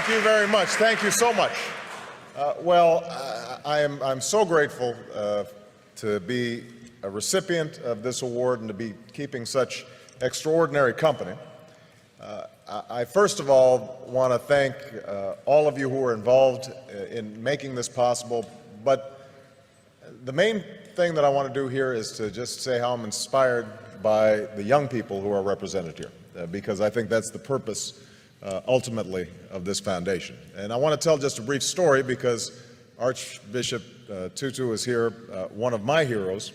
Thank you very much. Thank you so much. I'm so grateful to be a recipient of this award and to be keeping such extraordinary company. I first of all want to thank all of you who were involved in making this possible, but the main thing that I want to do here is to just say how I'm inspired by the young people who are represented here, because I think that's the purpose ultimately of this foundation. And I want to tell just a brief story because Archbishop Tutu is here, one of my heroes,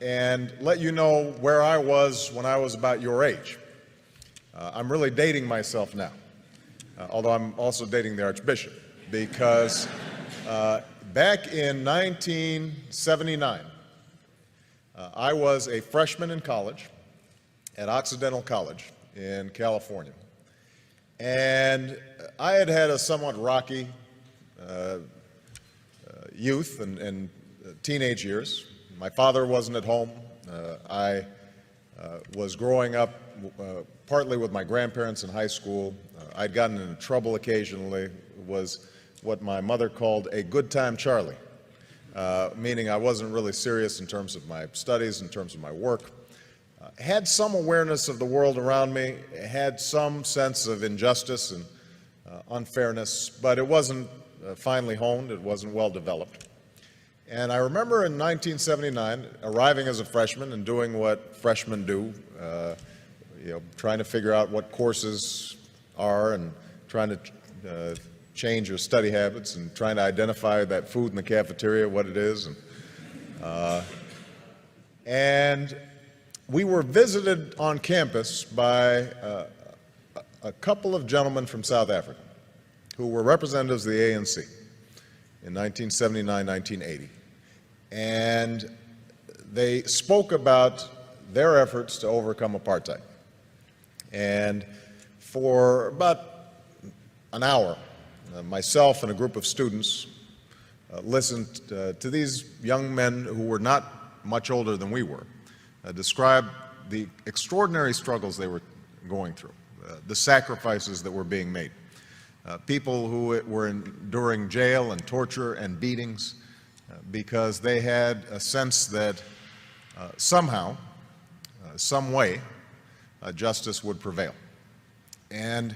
and let you know where I was when I was about your age. I'm really dating myself now, although I'm also dating the Archbishop, because back in 1979, I was a freshman in college at Occidental College in California. And I had had a somewhat rocky youth and teenage years. My father wasn't at home. I was growing up partly with my grandparents in high school. I'd gotten into trouble occasionally, was what my mother called a good time Charlie, meaning I wasn't really serious in terms of my studies, in terms of my work. Had some awareness of the world around me, had some sense of injustice and unfairness, but it wasn't finely honed, it wasn't well developed. And I remember in 1979 arriving as a freshman and doing what freshmen do, trying to figure out what courses are and trying to change your study habits and trying to identify that food in the cafeteria, what it is. And we were visited on campus by a couple of gentlemen from South Africa who were representatives of the ANC in 1979, 1980. And they spoke about their efforts to overcome apartheid. And for about an hour, myself and a group of students listened to these young men who were not much older than we were describe the extraordinary struggles they were going through, the sacrifices that were being made, people who were enduring jail and torture and beatings because they had a sense that somehow, some way, justice would prevail. And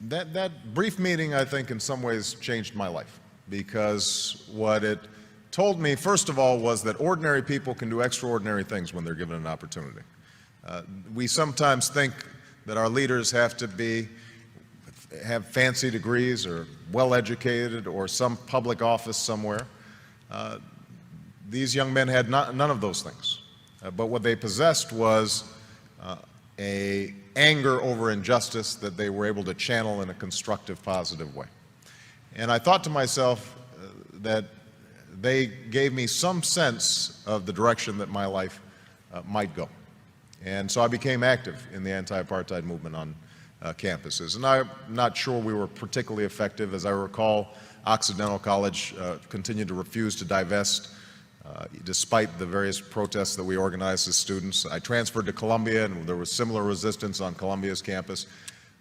that brief meeting, I think, in some ways changed my life, because what it told me, first of all, was that ordinary people can do extraordinary things when they're given an opportunity. We sometimes think that our leaders have to have fancy degrees or well-educated or some public office somewhere. These young men had none of those things. But what they possessed was a anger over injustice that they were able to channel in a constructive, positive way. And I thought to myself that they gave me some sense of the direction that my life might go. And so I became active in the anti-apartheid movement on campuses. And I'm not sure we were particularly effective. As I recall, Occidental College continued to refuse to divest despite the various protests that we organized as students. I transferred to Columbia, and there was similar resistance on Columbia's campus.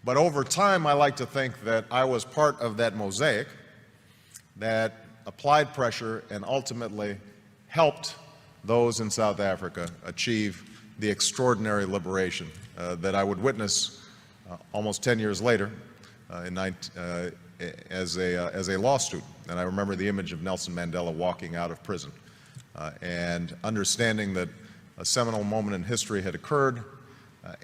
But over time, I like to think that I was part of that mosaic that applied pressure and ultimately helped those in South Africa achieve the extraordinary liberation that I would witness almost 10 years later as a law student. And I remember the image of Nelson Mandela walking out of prison and understanding that a seminal moment in history had occurred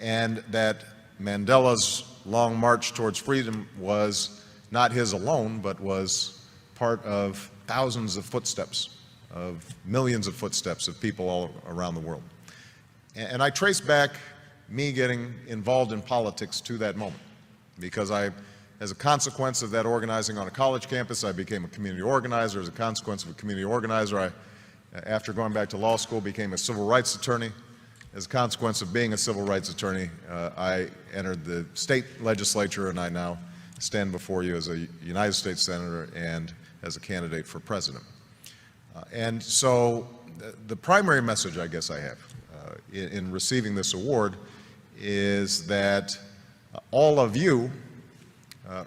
and that Mandela's long march towards freedom was not his alone, but was part of thousands of footsteps, of millions of footsteps of people all around the world. And I trace back me getting involved in politics to that moment, because as a consequence of that organizing on a college campus, I became a community organizer. As a consequence of a community organizer, after going back to law school, became a civil rights attorney. As a consequence of being a civil rights attorney, I entered the state legislature, and I now stand before you as a United States Senator and as a candidate for president. And so the primary message I guess I have in receiving this award is that all of you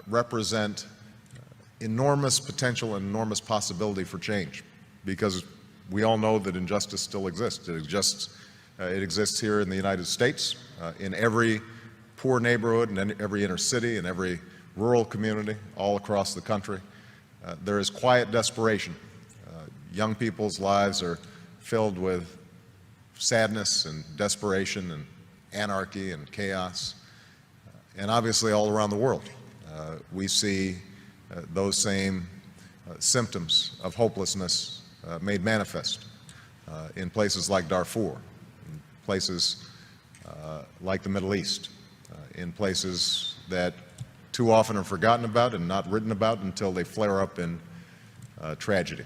represent enormous potential and enormous possibility for change, because we all know that injustice still exists. It exists here in the United States, in every poor neighborhood, and every inner city, and every rural community, all across the country. There is quiet desperation. Young people's lives are filled with sadness and desperation and anarchy and chaos. And obviously all around the world, we see those same symptoms of hopelessness made manifest in places like Darfur, in places like the Middle East, in places that too often are forgotten about and not written about until they flare up in tragedy.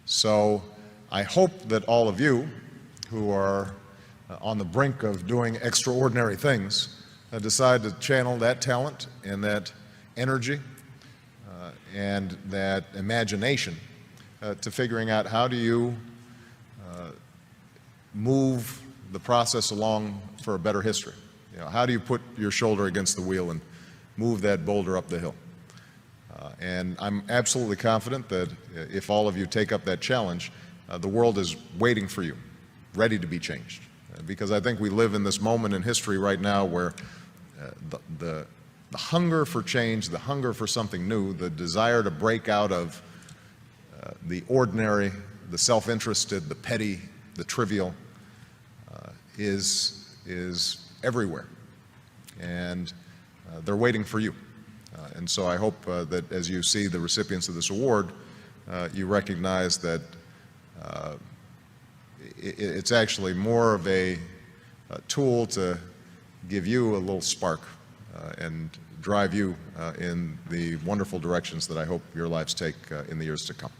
So I hope that all of you who are on the brink of doing extraordinary things decide to channel that talent and that energy and that imagination to figuring out how do you move the process along for a better history. You know, how do you put your shoulder against the wheel and move that boulder up the hill? And I'm absolutely confident that if all of you take up that challenge, the world is waiting for you, ready to be changed. Because I think we live in this moment in history right now where the hunger for change, the hunger for something new, the desire to break out of the ordinary, the self-interested, the petty, the trivial, is everywhere. And they're waiting for you. And so I hope that as you see the recipients of this award, you recognize that it's actually more of a tool to give you a little spark and drive you in the wonderful directions that I hope your lives take in the years to come.